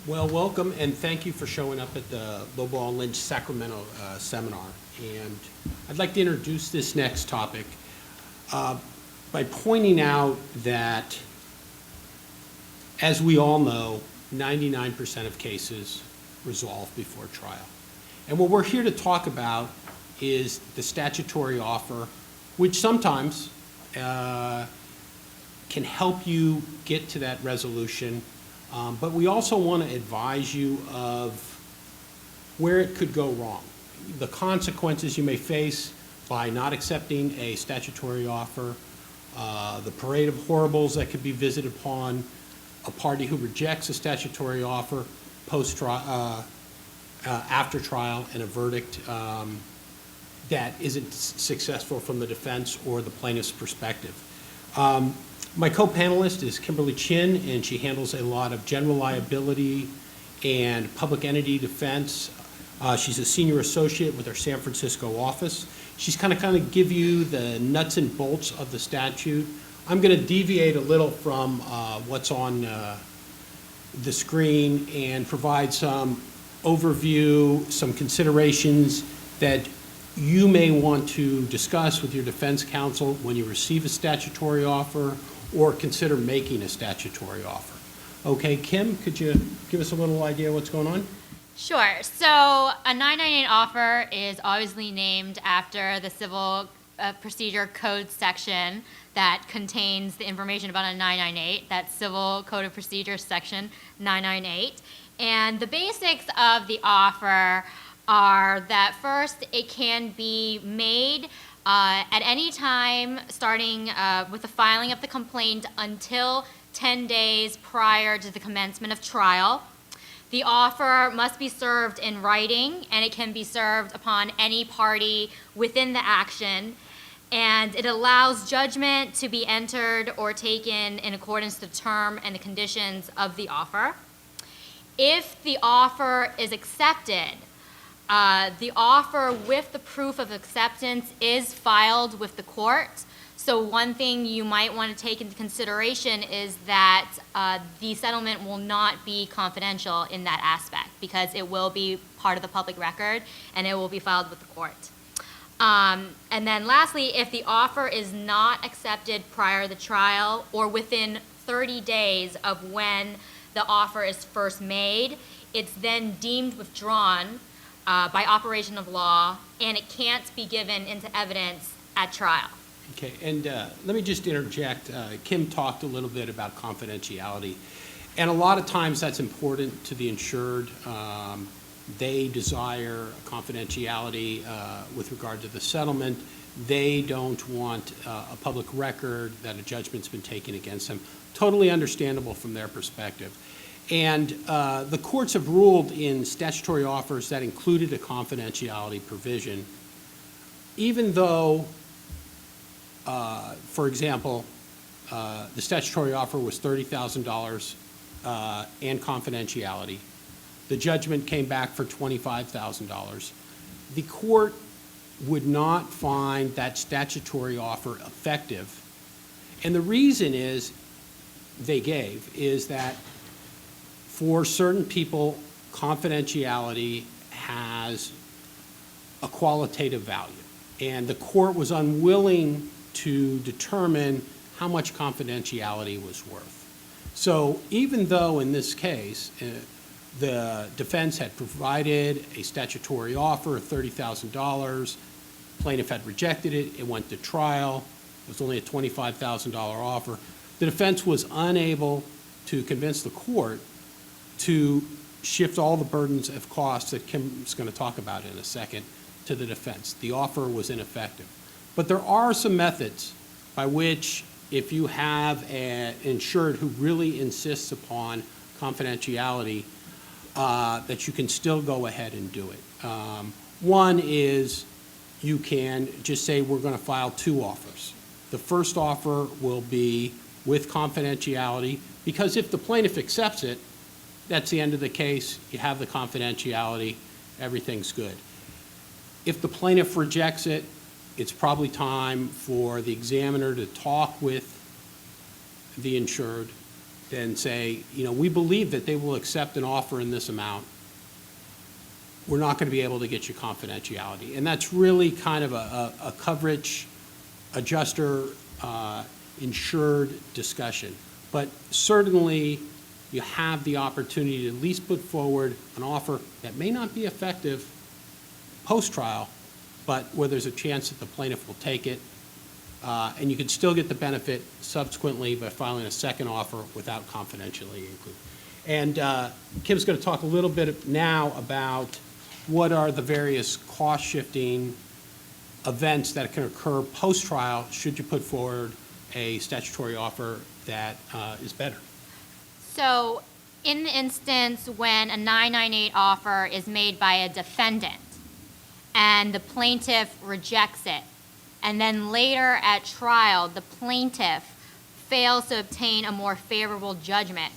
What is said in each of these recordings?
Well, welcome, and thank you for showing up at the Loblaw and Lynch Sacramento Seminar. And I'd like to introduce this next topic by pointing out that, as we all know, 99% of cases resolve before trial. And what we're here to talk about is the statutory offer, which sometimes can help you get to that resolution. But we also want to advise you of where it could go wrong, the consequences you may face by not accepting a statutory offer, the parade of horribles that could be visited upon a party who rejects a statutory offer post-trial, after trial, and a verdict that isn't successful from the defense or the plaintiff's perspective. My co-panelist is Kimberly Chin, and she handles a lot of general liability and public entity defense. She's a senior associate with our San Francisco office. She's kind of give you the nuts and bolts of the statute. I'm going to deviate a little from what's on the screen and provide some overview, some considerations that you may want to discuss with your defense counsel when you receive a statutory offer or consider making a statutory offer. Okay, Kim, could you give us a little idea what's going on? Sure. So a 998 offer is obviously named after the Civil Procedure Code section that contains the information about a 998. That's Civil Code of Procedure section 998. And the basics of the offer are that first, it can be made at any time starting with the filing of the complaint until 10 days prior to the commencement of trial. The offer must be served in writing, and it can be served upon any party within the action. And it allows judgment to be entered or taken in accordance with the term and the conditions of the offer. If the offer is accepted, the offer with the proof of acceptance is filed with the court. So one thing you might want to take into consideration is that the settlement will not be confidential in that aspect because it will be part of the public record and it will be filed with the court. And then lastly, if the offer is not accepted prior to the trial or within 30 days of when the offer is first made, it's then deemed withdrawn by operation of law, and it can't be given into evidence at trial. Okay, and let me just interject. Kim talked a little bit about confidentiality, and a lot of times that's important to the insured. They desire confidentiality with regard to the settlement. They don't want a public record that a judgment's been taken against them. Totally understandable from their perspective. And the courts have ruled in statutory offers that included a confidentiality provision, even though, for example, the statutory offer was $30,000 and confidentiality. The judgment came back for $25,000. The court would not find that statutory offer effective. And the reason is that for certain people, confidentiality has a qualitative value. And the court was unwilling to determine how much confidentiality was worth. So even though in this case, the defense had provided a statutory offer of $30,000, plaintiff had rejected it, it went to trial, it was only a $25,000 offer, the defense was unable to convince the court to shift all the burdens of costs that Kim's going to talk about in a second to the defense. The offer was ineffective. But there are some methods by which, if you have an insured who really insists upon confidentiality, that you can still go ahead and do it. One is you can just say we're going to file two offers. The first offer will be with confidentiality because if the plaintiff accepts it, that's the end of the case. You have the confidentiality. Everything's good. If the plaintiff rejects it, it's probably time for the examiner to talk with the insured then say, we believe that they will accept an offer in this amount. We're not going to be able to get you confidentiality. And that's really kind of a coverage adjuster insured discussion. But certainly you have the opportunity to at least put forward an offer that may not be effective post-trial, but where there's a chance that the plaintiff will take it. And you can still get the benefit subsequently by filing a second offer without confidentiality included. And Kim's going to talk a little bit now about what are the various cost-shifting events that can occur post-trial should you put forward a statutory offer that is better. So in the instance when a 998 offer is made by a defendant and the plaintiff rejects it, and then later at trial the plaintiff fails to obtain a more favorable judgment,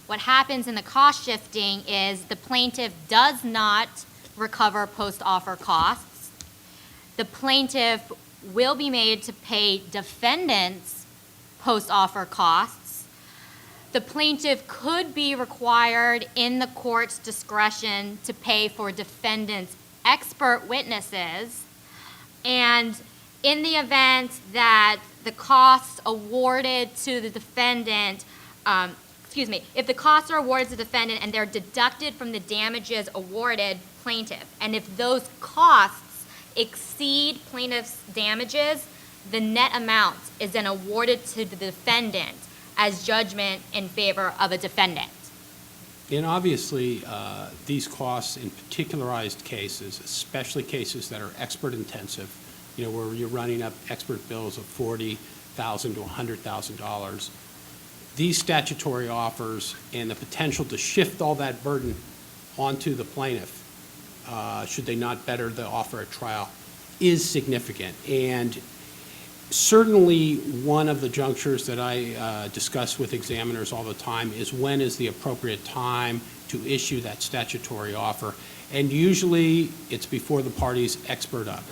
what happens in the cost shifting is the plaintiff does not recover post-offer costs. The plaintiff will be made to pay defendants post-offer costs. The plaintiff could be required in the court's discretion to pay for defendants' expert witnesses. And in the event that the costs awarded to the defendant, if the costs are awarded to the defendant and they're deducted from the damages awarded plaintiff, and if those costs exceed plaintiff's damages, the net amount is then awarded to the defendant as judgment in favor of a defendant. And obviously, these costs in particularized cases, especially cases that are expert intensive, where you're running up expert bills of $40,000 to $100,000, these statutory offers and the potential to shift all that burden onto the plaintiff, should they not better the offer at trial, is significant. And certainly one of the junctures that I discuss with examiners all the time is when is the appropriate time to issue that statutory offer. And usually it's before the party's expert up,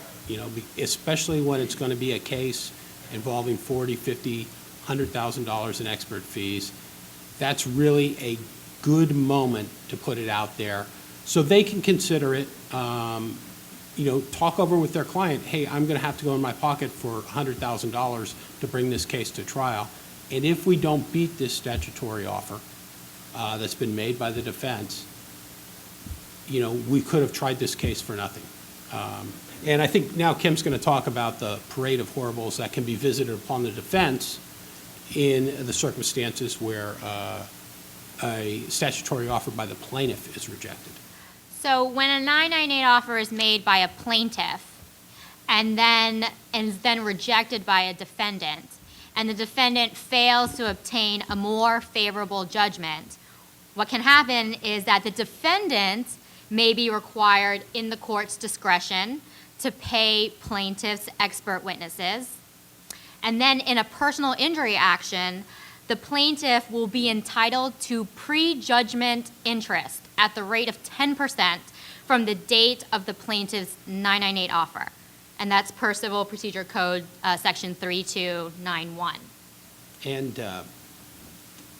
especially when it's going to be a case involving $40,000, $50,000, $100,000 in expert fees. That's really a good moment to put it out there so they can consider it. Talk over with their client, hey, I'm going to have to go in my pocket for $100,000 to bring this case to trial. And if we don't beat this statutory offer that's been made by the defense, we could have tried this case for nothing. And I think now Kim's going to talk about the parade of horribles that can be visited upon the defense in the circumstances where a statutory offer by the plaintiff is rejected. So when a 998 offer is made by a plaintiff and is then rejected by a defendant, and the defendant fails to obtain a more favorable judgment, what can happen is that the defendant may be required in the court's discretion to pay plaintiff's expert witnesses. And then in a personal injury action, the plaintiff will be entitled to prejudgment interest at the rate of 10% from the date of the plaintiff's 998 offer. And that's per Civil Procedure Code Section 3291. And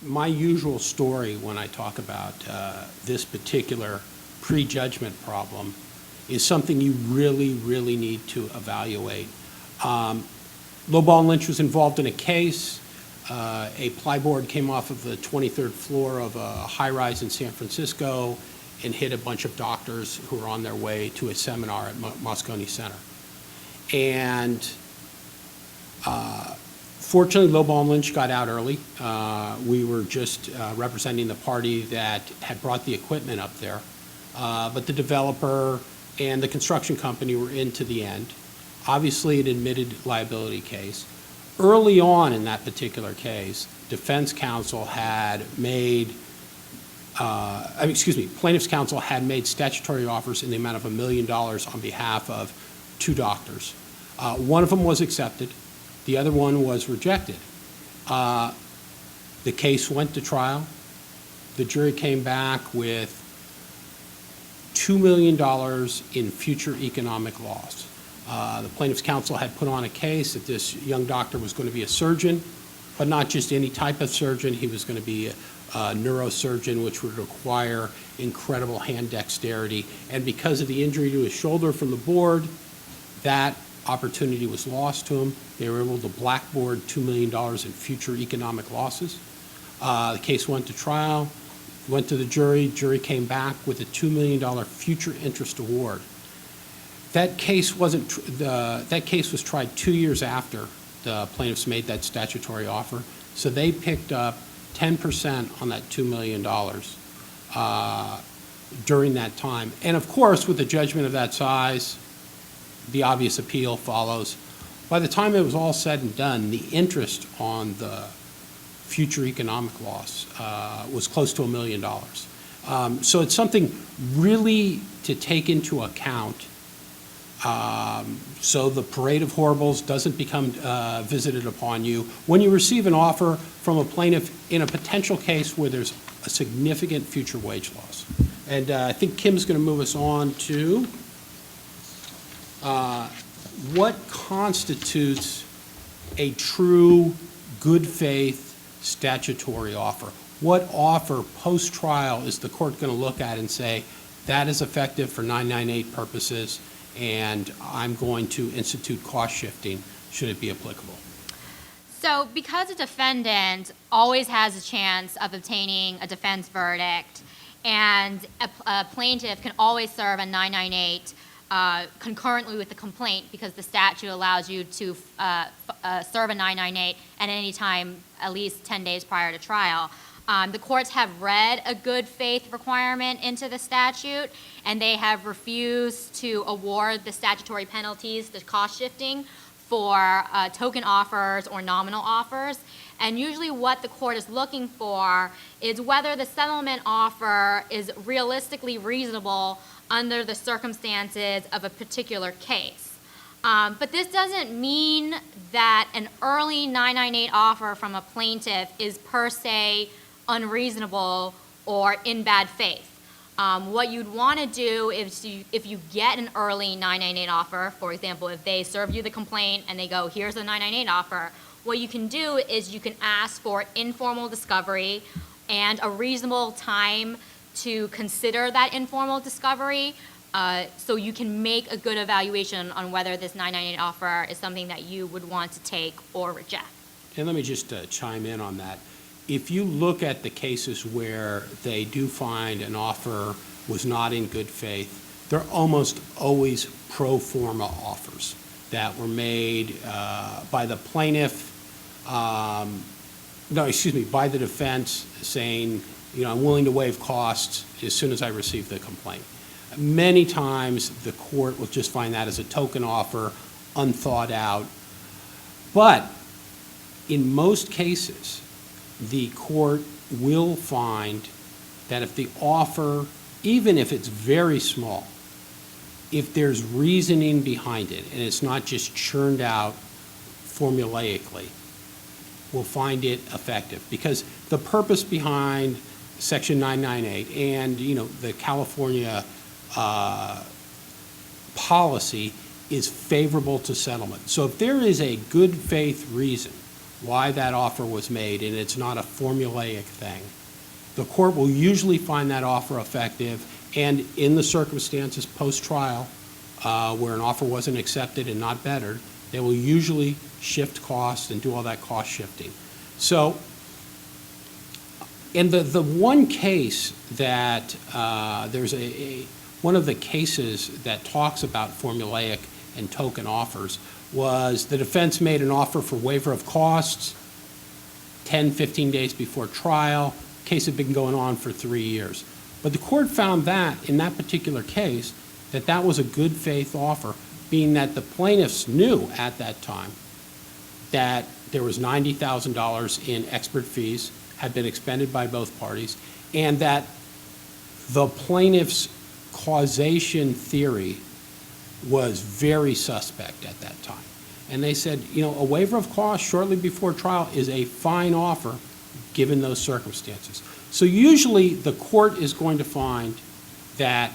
my usual story when I talk about this particular prejudgment problem is something you really, really need to evaluate. Lowball and Lynch was involved in a case. A plyboard came off of the 23rd floor of a high-rise in San Francisco and hit a bunch of doctors who were on their way to a seminar at Moscone Center. And fortunately, Lowball and Lynch got out early. We were just representing the party that had brought the equipment up there. But the developer and the construction company were in to the end. Obviously, an admitted liability case. Early on in that particular case, defense counsel had made, plaintiff's counsel had made statutory offers in the amount of $1 million on behalf of 2 doctors. One of them was accepted. The other one was rejected. The case went to trial. The jury came back with $2 million in future economic loss. The plaintiff's counsel had put on a case that this young doctor was going to be a surgeon but not just any type of surgeon. He was going to be a neurosurgeon, which would require incredible hand dexterity. And because of the injury to his shoulder from the board, that opportunity was lost to him. They were able to blackboard $2 million in future economic losses. The case went to trial, went to the jury. Jury came back with a $2 million future interest award. That case that case was tried 2 years after the plaintiffs made that statutory offer. So they picked up 10% on that $2 million during that time. And of course, with a judgment of that size, the obvious appeal follows. By the time it was all said and done, the interest on the future economic loss was close to $1 million. So it's something really to take into account, so the parade of horribles doesn't become visited upon you when you receive an offer from a plaintiff in a potential case where there's a significant future wage loss. And I think Kim's going to move us on to what constitutes a true good faith statutory offer. What offer post-trial is the court going to look at and say, that is effective for 998 purposes, and I'm going to institute cost shifting should it be applicable? So because a defendant always has a chance of obtaining a defense verdict, and a plaintiff can always serve a 998 concurrently with the complaint, because the statute allows you to serve a 998 at any time at least 10 days prior to trial. The courts have read a good faith requirement into the statute, and they have refused to award the statutory penalties, the cost shifting, for token offers or nominal offers. And usually what the court is looking for is whether the settlement offer is realistically reasonable under the circumstances of a particular case. But this doesn't mean that an early 998 offer from a plaintiff is per se unreasonable or in bad faith. What you'd want to do is if you get an early 998 offer, for example, if they serve you the complaint and they go, here's a 998 offer, what you can do is you can ask for informal discovery and a reasonable time to consider that informal discovery, so you can make a good evaluation on whether this 998 offer is something that you would want to take or reject. And let me just chime in on that. If you look at the cases where they do find an offer was not in good faith, they're almost always pro forma offers that were made by the plaintiff, by the defense, saying, I'm willing to waive costs as soon as I receive the complaint. Many times the court will just find that as a token offer, unthought out. But in most cases, the court will find that if the offer, even if it's very small, if there's reasoning behind it and it's not just churned out formulaically, we'll find it effective. Because the purpose behind Section 998 and the California policy is favorable to settlement. So if there is a good faith reason why that offer was made, and it's not a formulaic thing, the court will usually find that offer effective, and in the circumstances post-trial where an offer wasn't accepted and not bettered, they will usually shift costs and do all that cost shifting. So, and the one case that there's one of the cases that talks about formulaic and token offers was the defense made an offer for waiver of costs 10, 15 days before trial. Case had been going on for 3 years. But the court found that, in that particular case, that was a good faith offer, being that the plaintiffs knew at that time that there was $90,000 in expert fees, had been expended by both parties, and that the plaintiff's causation theory was very suspect at that time. And they said, a waiver of costs shortly before trial is a fine offer given those circumstances. So usually the court is going to find that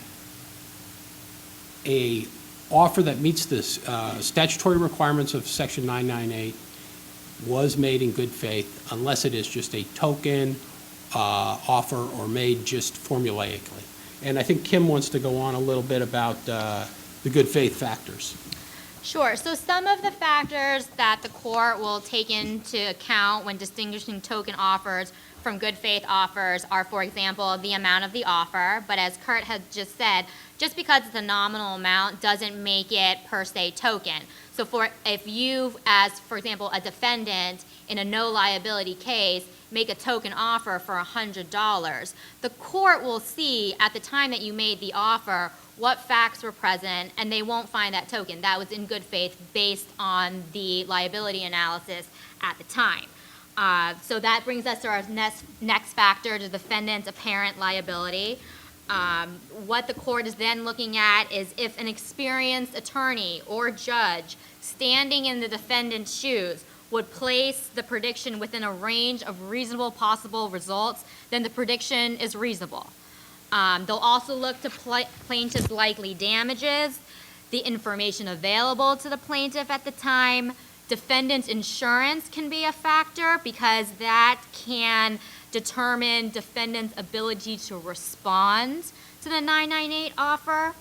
a offer that meets the statutory requirements of Section 998 was made in good faith unless it is just a token offer or made just formulaically. And I think Kim wants to go on a little bit about the good faith factors. Sure. So some of the factors that the court will take into account when distinguishing token offers from good faith offers are, for example, the amount of the offer. But as Kurt had just said, just because it's a nominal amount doesn't make it per se token. So if you, as for example, a defendant in a no liability case, make a token offer for $100, the court will see at the time that you made the offer what facts were present, and they won't find that token. That was in good faith based on the liability analysis at the time. So that brings us to our next factor, the defendant's apparent liability. What the court is then looking at is if an experienced attorney or judge standing in the defendant's shoes would place the prediction within a range of reasonable possible results, then the prediction is reasonable. They'll also look to plaintiff's likely damages, the information available to the plaintiff at the time. Defendant's insurance can be a factor because that can determine defendant's ability to respond to the 998 offer.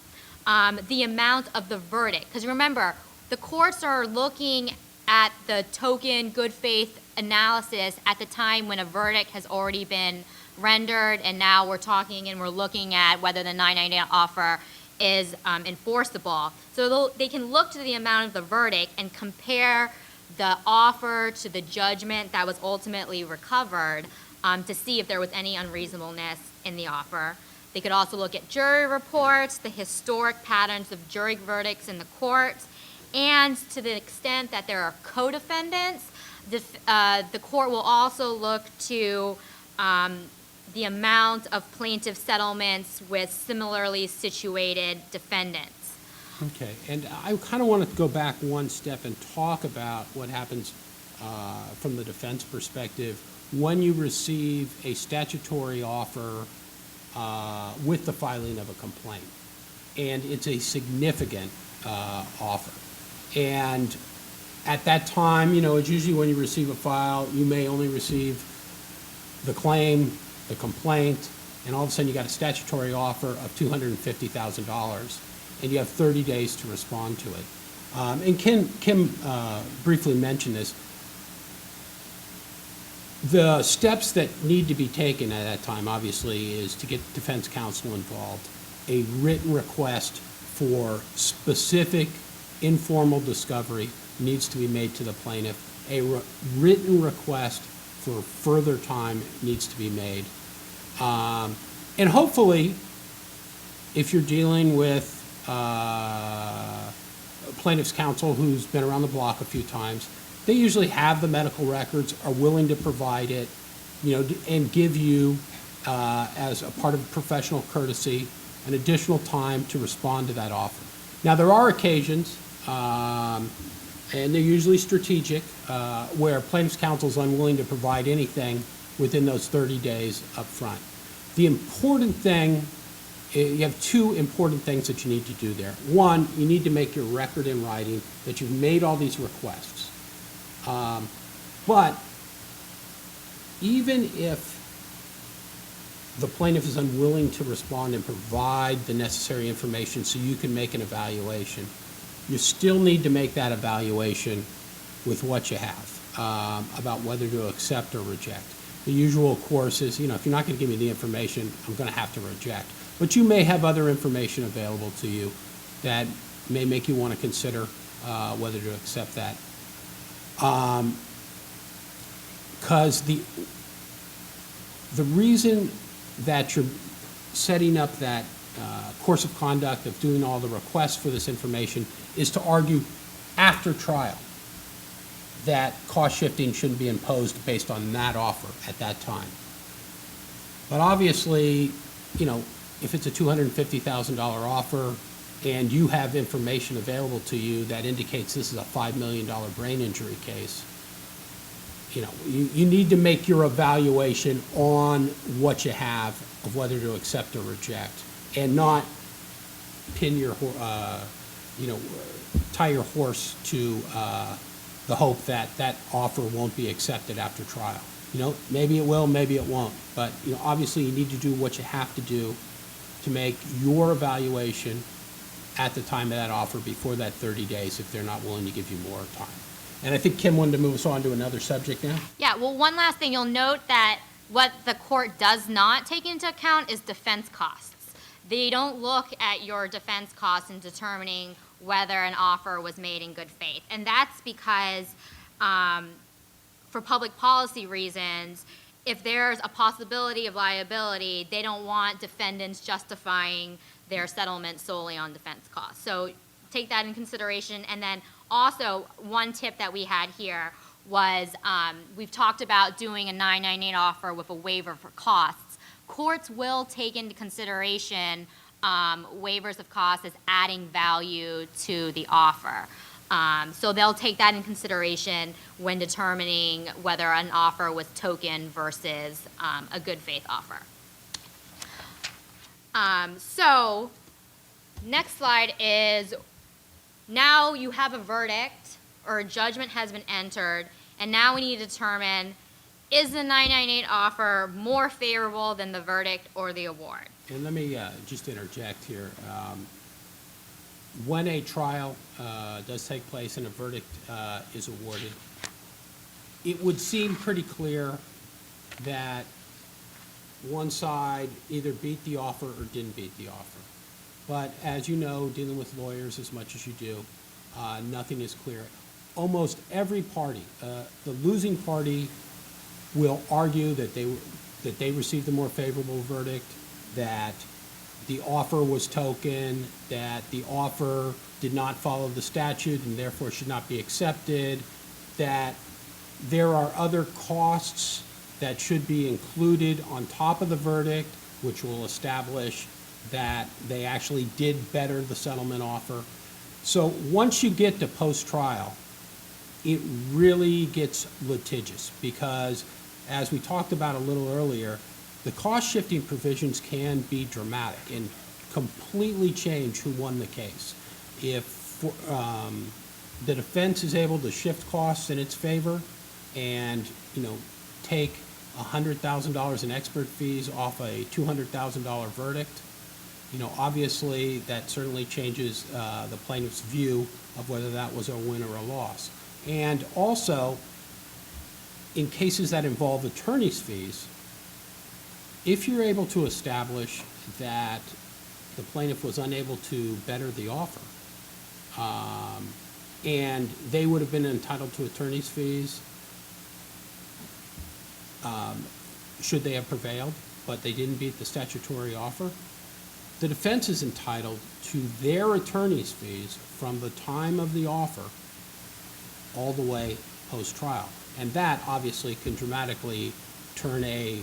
The amount of the verdict, because remember, the courts are looking at the token good faith analysis at the time when a verdict has already been rendered, and now we're talking and we're looking at whether the 998 offer is enforceable. So they can look to the amount of the verdict and compare the offer to the judgment that was ultimately recovered to see if there was any unreasonableness in the offer. They could also look at jury reports, the historic patterns of jury verdicts in the courts, and to the extent that there are co-defendants, the court will also look to the amount of plaintiff settlements with similarly situated defendants. Okay, and I kind of want to go back one step and talk about what happens from the defense perspective when you receive a statutory offer with the filing of a complaint. And it's a significant offer. And at that time, it's usually when you receive a file, you may only receive the claim, the complaint, and all of a sudden you got a statutory offer of $250,000, and you have 30 days to respond to it. And Kim briefly mentioned this. The steps that need to be taken at that time, obviously, is to get defense counsel involved, a written request for specific informal discovery needs to be made to the plaintiff, a written request for further time needs to be made. And hopefully, if you're dealing with plaintiff's counsel who's been around the block a few times, they usually have the medical records, are willing to provide it, and give you, as a part of professional courtesy, an additional time to respond to that offer. Now, there are occasions, and they're usually strategic, where plaintiff's counsel is unwilling to provide anything within those 30 days up front. The important thing, you have two important things that you need to do there. One, you need to make your record in writing that you've made all these requests. But even if the plaintiff is unwilling to respond and provide the necessary information so you can make an evaluation, you still need to make that evaluation with what you have about whether to accept or reject. The usual course is, if you're not going to give me the information, I'm going to have to reject. But you may have other information available to you that may make you want to consider whether to accept that. Because the reason that you're setting up that course of conduct of doing all the requests for this information is to argue after trial that cost shifting shouldn't be imposed based on that offer at that time. But obviously, if it's a $250,000 offer and you have information available to you that indicates this is a $5 million brain injury case, you need to make your evaluation on what you have of whether to accept or reject, and not pin your, tie your horse to the hope that that offer won't be accepted after trial. You know, maybe it will, maybe it won't, but, you know, obviously you need to do what you have to do to make your evaluation at the time of that offer before that 30 days if they're not willing to give you more time. And I think Kim wanted to move us on to another subject now. Yeah, well, one last thing, you'll note that what the court does not take into account is defense costs. They don't look at your defense costs in determining whether an offer was made in good faith. And that's because, for public policy reasons, if there's a possibility of liability, they don't want defendants justifying their settlement solely on defense costs. So take that in consideration. And then also, one tip that we had here was we've talked about doing a 998 offer with a waiver for costs. Courts will take into consideration waivers of costs as adding value to the offer. So they'll take that in consideration when determining whether an offer was token versus a good faith offer. So next slide is, now you have a verdict or a judgment has been entered, and now we need to determine, is the 998 offer more favorable than the verdict or the award? And let me just interject here. When a trial does take place and a verdict is awarded, it would seem pretty clear that one side either beat the offer or didn't beat the offer. But as you know, dealing with lawyers as much as you do, nothing is clear. Almost every party, the losing party will argue that they received a more favorable verdict, that the offer was token, that the offer did not follow the statute and therefore should not be accepted, that there are other costs that should be included on top of the verdict, which will establish that they actually did better the settlement offer. So once you get to post-trial, it really gets litigious because, as we talked about a little earlier, the cost-shifting provisions can be dramatic and completely change who won the case. If the defense is able to shift costs in its favor and, you know, take $100,000 in expert fees off a $200,000 verdict, you know, obviously that certainly changes the plaintiff's view of whether that was a win or a loss. And also, in cases that involve attorney's fees, if you're able to establish that the plaintiff was unable to better the offer, and they would have been entitled to attorney's fees, should they have prevailed, but they didn't beat the statutory offer, the defense is entitled to their attorney's fees from the time of the offer all the way post-trial. And that obviously can dramatically turn a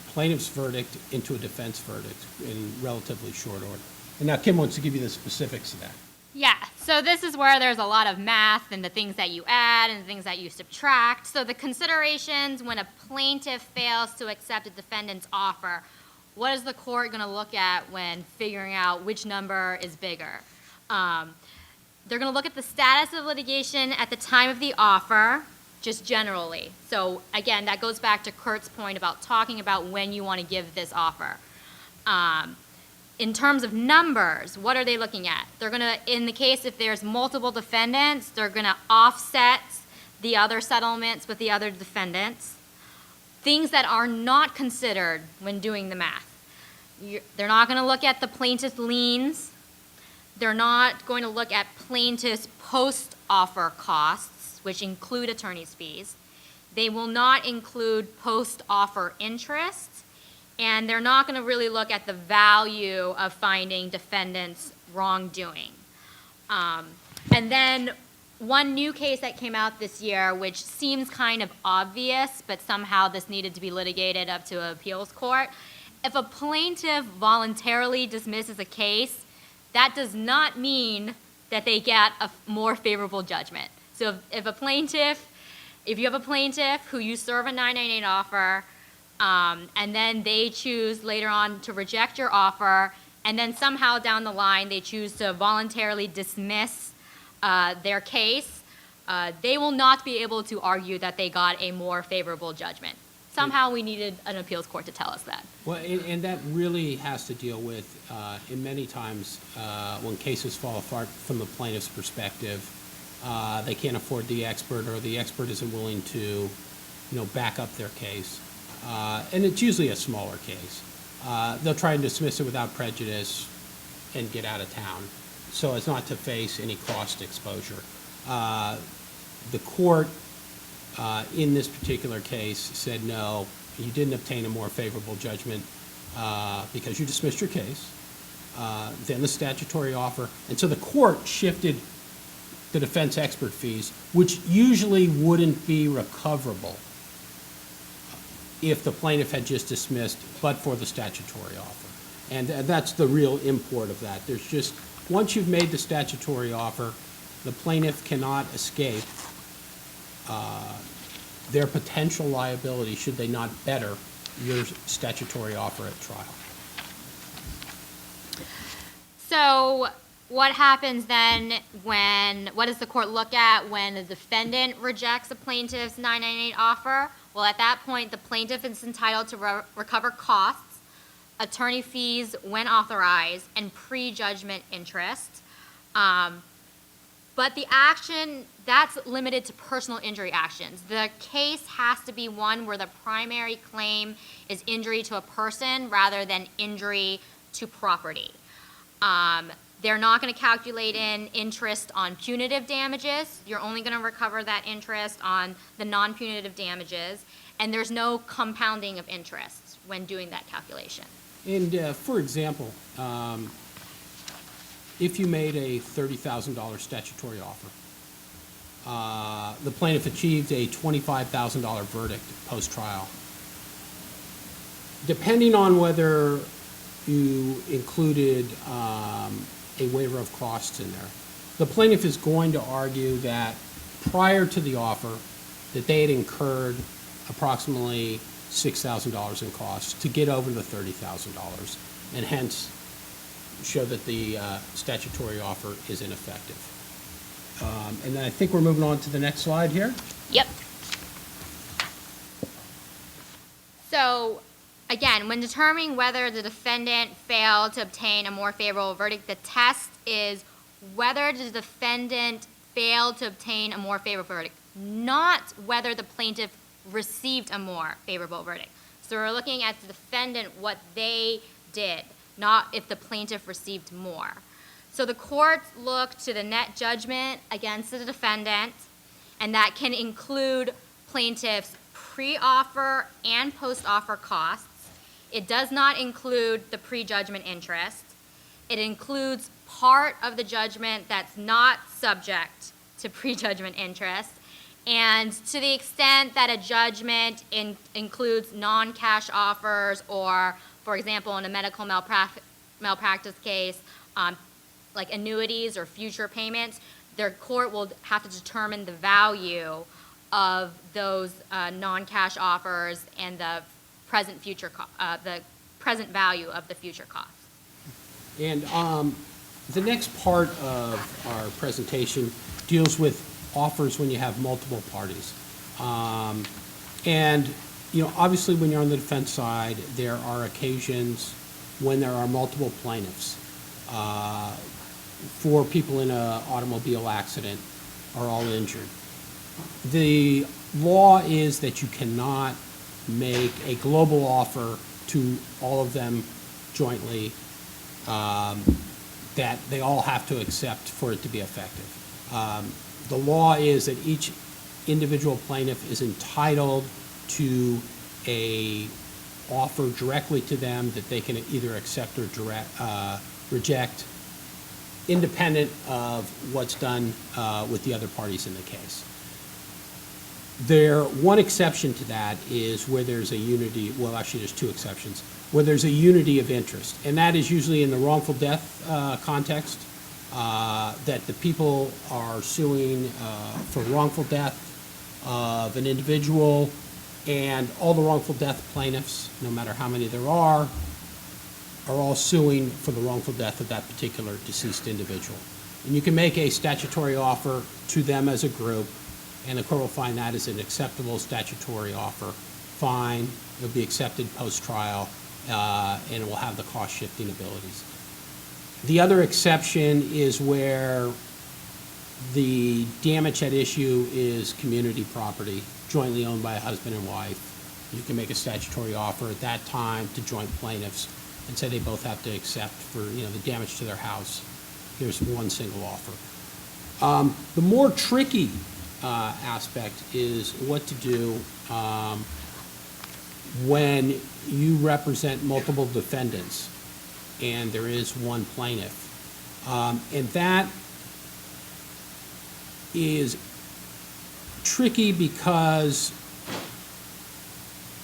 plaintiff's verdict into a defense verdict in relatively short order. And now Kim wants to give you the specifics of that. Yeah, so this is where there's a lot of math and the things that you add and the things that you subtract. So the considerations when a plaintiff fails to accept a defendant's offer, what is the court going to look at when figuring out which number is bigger? They're going to look at the status of litigation at the time of the offer, just generally. So again, that goes back to Kurt's point about talking about when you want to give this offer. In terms of numbers, what are they looking at? They're going to, in the case if there's multiple defendants, they're going to offset the other settlements with the other defendants. Things that are not considered when doing the math. They're not going to look at the plaintiff's liens. They're not going to look at plaintiff's post-offer costs, which include attorney's fees. They will not include post-offer interest. And they're not going to really look at the value of finding defendants wrongdoing. And then one new case that came out this year, which seems kind of obvious, but somehow this needed to be litigated up to an appeals court. If a plaintiff voluntarily dismisses a case, that does not mean that they get a more favorable judgment. So if you have a plaintiff who you serve a 998 offer, and then they choose later on to reject your offer, and then somehow down the line they choose to voluntarily dismiss their case, they will not be able to argue that they got a more favorable judgment. Somehow we needed an appeals court to tell us that. Well, and that really has to deal with, in many times, when cases fall apart from the plaintiff's perspective, they can't afford the expert, or the expert isn't willing to, back up their case. And it's usually a smaller case. They'll try and dismiss it without prejudice and get out of town, so as not to face any cost exposure. The court, in this particular case, said no, you didn't obtain a more favorable judgment because you dismissed your case, then the statutory offer. And so the court shifted the defense expert fees, which usually wouldn't be recoverable if the plaintiff had just dismissed, but for the statutory offer. And that's the real import of that. There's just, once you've made the statutory offer, the plaintiff cannot escape their potential liability should they not better your statutory offer at trial. So what happens then what does the court look at when the defendant rejects a plaintiff's 998 offer? Well, at that point, the plaintiff is entitled to recover costs, attorney fees when authorized, and prejudgment interest. But the action, that's limited to personal injury actions. The case has to be one where the primary claim is injury to a person rather than injury to property. They're not going to calculate in interest on punitive damages. You're only going to recover that interest on the non-punitive damages, and there's no compounding of interest when doing that calculation. And for example, if you made a $30,000 statutory offer, the plaintiff achieved a $25,000 verdict post-trial. Depending on whether you included a waiver of costs in there, the plaintiff is going to argue that prior to the offer that they had incurred approximately $6,000 in costs to get over the $30,000, and hence show that the statutory offer is ineffective. And then I think we're moving on to the next slide here. Yep. So, again, when determining whether the defendant failed to obtain a more favorable verdict, the test is whether the defendant failed to obtain a more favorable verdict, not whether the plaintiff received a more favorable verdict. So we're looking at the defendant, what they did, not if the plaintiff received more. So the courts look to the net judgment against the defendant, and that can include plaintiff's pre-offer and post-offer costs. It does not include the pre-judgment interest. It includes part of the judgment that's not subject to pre-judgment interest. And to the extent that a judgment includes non-cash offers, or, for example, in a medical malpractice case, like annuities or future payments, their court will have to determine the value of those non-cash offers and the present value of the future costs. And the next part of our presentation deals with offers when you have multiple parties. And, obviously when you're on the defense side, there are occasions when there are multiple plaintiffs. Four people in an automobile accident are all injured. The law is that you cannot make a global offer to all of them jointly that they all have to accept for it to be effective. The law is that each individual plaintiff is entitled to a offer directly to them that they can either accept or reject, independent of what's done with the other parties in the case. One exception to that is where there's a unity, well, actually there's two exceptions, where there's a unity of interest, and that is usually in the wrongful death context, that the people are suing for wrongful death of an individual, and all the wrongful death plaintiffs, no matter how many there are all suing for the wrongful death of that particular deceased individual. And you can make a statutory offer to them as a group and the court will find that is an acceptable statutory offer, fine, it'll be accepted post-trial, and it will have the cost-shifting abilities. The other exception is where the damage at issue is community property, jointly owned by a husband and wife. You can make a statutory offer at that time to joint plaintiffs and say they both have to accept for, the damage to their house. Here's one single offer. The more tricky aspect is what to do when you represent multiple defendants and there is one plaintiff. And that is tricky because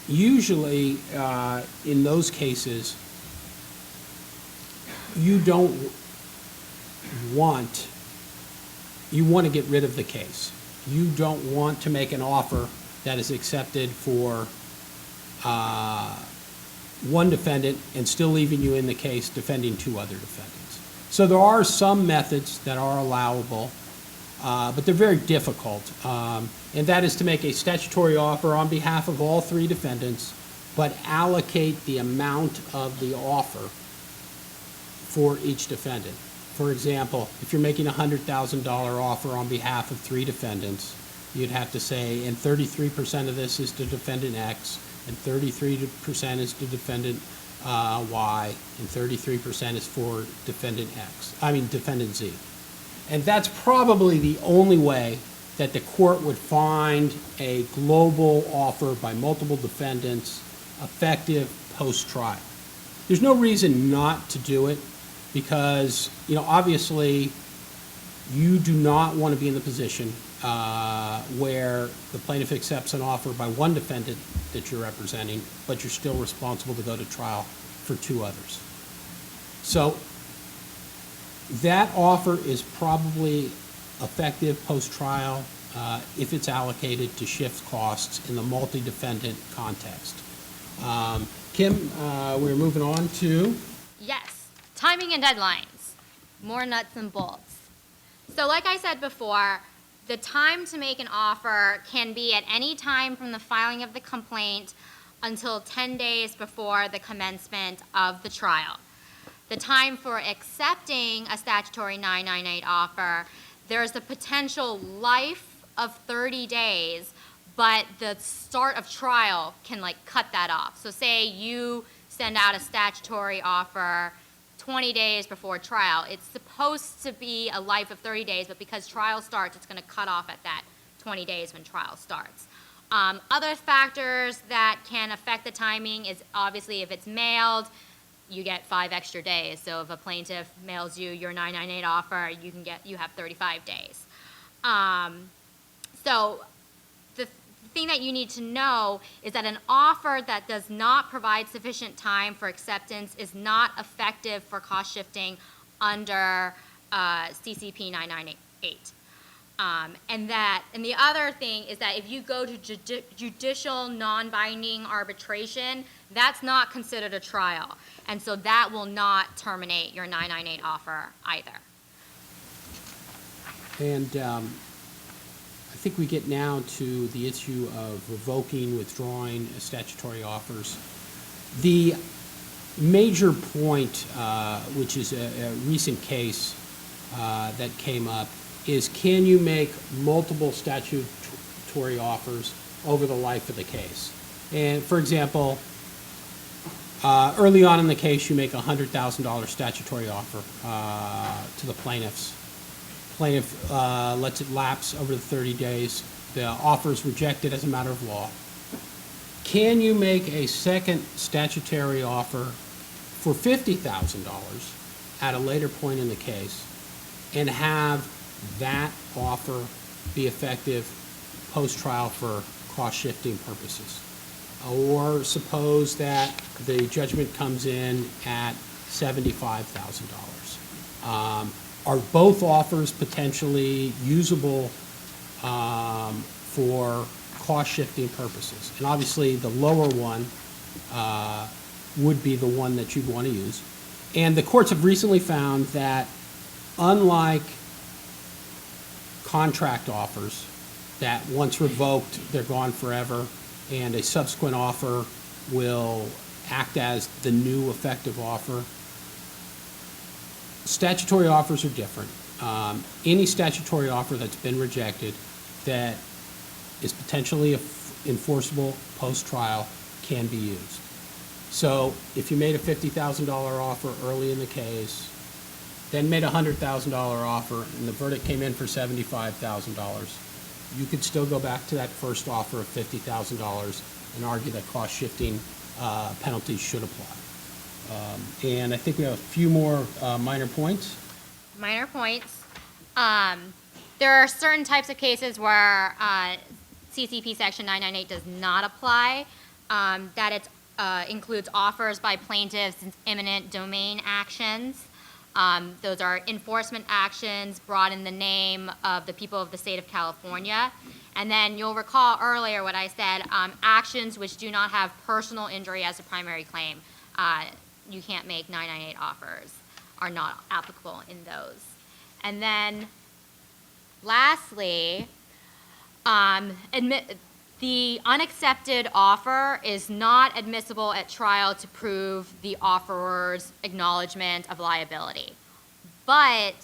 usually in those cases, you want to get rid of the case. You don't want to make an offer that is accepted for one defendant and still leaving you in the case defending two other defendants. So there are some methods that are allowable, but they're very difficult. And that is to make a statutory offer on behalf of all three defendants, but allocate the amount of the offer for each defendant. For example, if you're making a $100,000 offer on behalf of three defendants, you'd have to say, and 33% of this is to defendant X, and 33% is to defendant Y, and 33% is for defendant defendant Z. And that's probably the only way that the court would find a global offer by multiple defendants effective post-trial. There's no reason not to do it because, obviously you do not want to be in the position where the plaintiff accepts an offer by one defendant that you're representing, but you're still responsible to go to trial for two others. So that offer is probably effective post-trial if it's allocated to shift costs in the multi-defendant context. Kim, we're moving on to? Yes, timing and deadlines, more nuts and bolts. So like I said before, the time to make an offer can be at any time from the filing of the complaint until 10 days before the commencement of the trial. The time for accepting a statutory 998 offer, there's the potential life of 30 days, but the start of trial can cut that off. So say you send out a statutory offer 20 days before trial. It's supposed to be a life of 30 days, but because trial starts, it's going to cut off at that 20 days when trial starts. Other factors that can affect the timing is obviously if it's mailed, you get 5 extra days. So if a plaintiff mails you your 998 offer, you have 35 days. So the thing that you need to know is that an offer that does not provide sufficient time for acceptance is not effective for cost shifting under C.C.P. 998. And the other thing is that if you go to judicial non-binding arbitration, that's not considered a trial. And so that will not terminate your 998 offer either. And I think we get now to the issue of revoking, withdrawing statutory offers. The major point, which is a recent case that came up, is can you make multiple statutory offers over the life of the case? And for example, early on in the case, you make a $100,000 statutory offer to the plaintiffs. Plaintiff lets it lapse over the 30 days. The offer is rejected as a matter of law. Can you make a second statutory offer for $50,000 at a later point in the case and have that offer be effective post-trial for cost-shifting purposes? Or suppose that the judgment comes in at $75,000. Are both offers potentially usable for cost-shifting purposes? And obviously, the lower one would be the one that you'd want to use. And the courts have recently found that unlike contract offers, that once revoked, they're gone forever, and a subsequent offer will act as the new effective offer. Statutory offers are different. Any statutory offer that's been rejected that is potentially enforceable post-trial can be used. So if you made a $50,000 offer early in the case, then made a $100,000 offer, and the verdict came in for $75,000, you could still go back to that first offer of $50,000 and argue that cost-shifting penalties should apply. And I think we have a few more minor points. Minor points. There are certain types of cases where C.C.P. Section 998 does not apply. That it includes offers by plaintiffs in eminent domain actions. Those are enforcement actions brought in the name of the people of the state of California. And then you'll recall earlier what I said, actions which do not have personal injury as a primary claim. You can't make 998 offers, are not applicable in those. And then lastly, the unaccepted offer is not admissible at trial to prove the offeror's acknowledgement of liability. But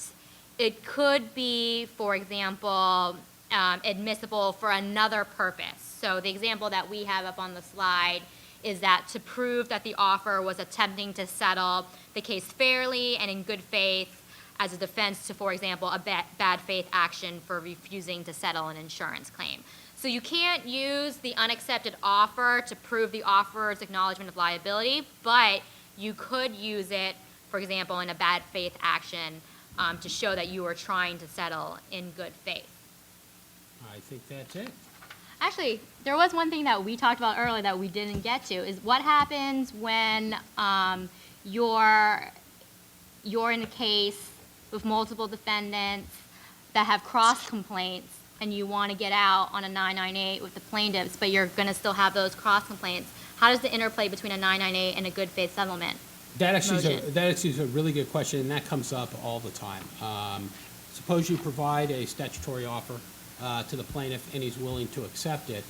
it could be, for example, admissible for another purpose. So the example that we have up on the slide is that to prove that the offer was attempting to settle the case fairly and in good faith as a defense to, for example, a bad faith action for refusing to settle an insurance claim. So you can't use the unaccepted offer to prove the offeror's acknowledgement of liability, but you could use it, for example, in a bad faith action to show that you were trying to settle in good faith. I think that's it. Actually, there was one thing that we talked about earlier that we didn't get to, is what happens when you're in a case with multiple defendants that have cross complaints and you want to get out on a 998 with the plaintiffs, but you're going to still have those cross complaints. How does the interplay between a 998 and a good faith settlement? That actually is a really good question, and that comes up all the time. Suppose you provide a statutory offer to the plaintiff and he's willing to accept it.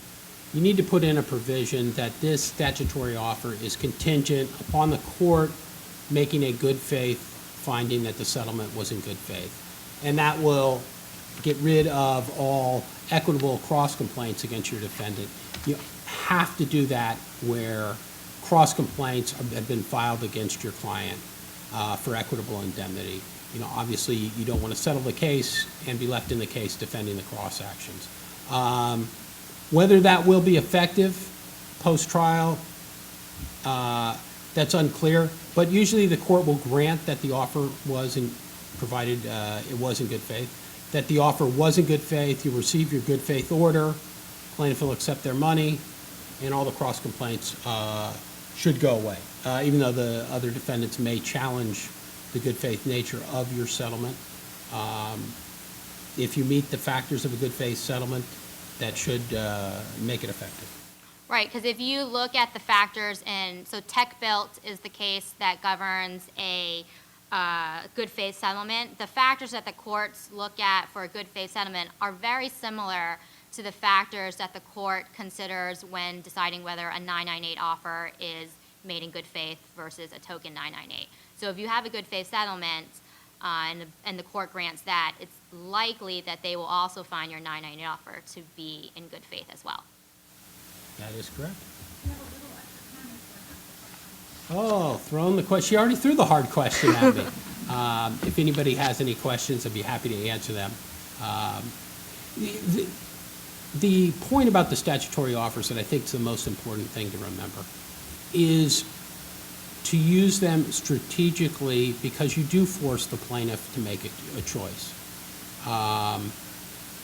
You need to put in a provision that this statutory offer is contingent upon the court making a good faith finding that the settlement was in good faith. And that will get rid of all equitable cross complaints against your defendant. You have to do that where cross complaints have been filed against your client for equitable indemnity. Obviously you don't want to settle the case and be left in the case defending the cross actions. Whether that will be effective post-trial, that's unclear, but usually the court will grant that the offer was provided it was in good faith, that the offer was in good faith, you receive your good faith order, plaintiff will accept their money, and all the cross complaints should go away, even though the other defendants may challenge the good faith nature of your settlement. If you meet the factors of a good faith settlement, that should make it effective. Right, because if you look at the factors so Tech Built is the case that governs a good faith settlement. The factors that the courts look at for a good faith settlement are very similar to the factors that the court considers when deciding whether a 998 offer is made in good faith versus a token 998. So if you have a good faith settlement and the court grants that, it's likely that they will also find your 998 offer to be in good faith as well. That is correct. Oh, thrown the question. She already threw the hard question at me. If anybody has any questions, I'd be happy to answer them. The point about the statutory offers that I think is the most important thing to remember is to use them strategically, because you do force the plaintiff to make a choice.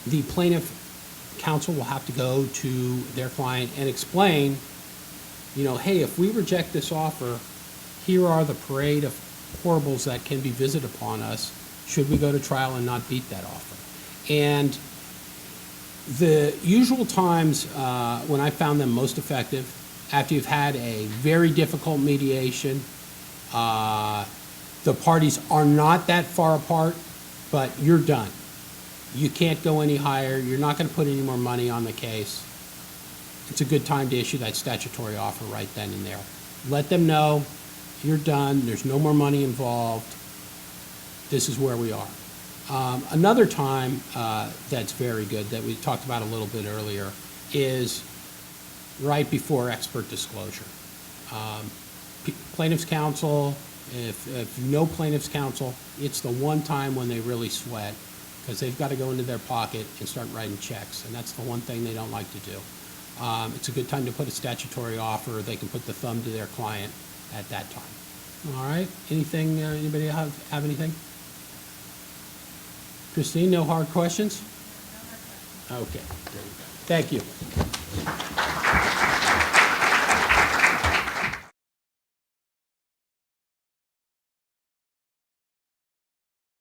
The plaintiff counsel will have to go to their client and explain, hey, if we reject this offer, here are the parade of horribles that can be visited upon us should we go to trial and not beat that offer. And the usual times when I found them most effective, after you've had a very difficult mediation, the parties are not that far apart, but you're done. you can't go any higher, you're not going to put any more money on the case, it's a good time to issue that statutory offer right then and there. Let them know you're done, there's no more money involved, this is where we are. Another time that's very good, that we talked about a little bit earlier, is right before expert disclosure. Plaintiff's counsel, if you know plaintiff's counsel, it's the one time when they really sweat, because they've got to go into their pocket and start writing checks, and that's the one thing they don't like to do. It's a good time to put a statutory offer. They can put the thumb to their client at that time. All right, anything, anybody have anything? Christine, no hard questions? Okay, there you go. Thank you.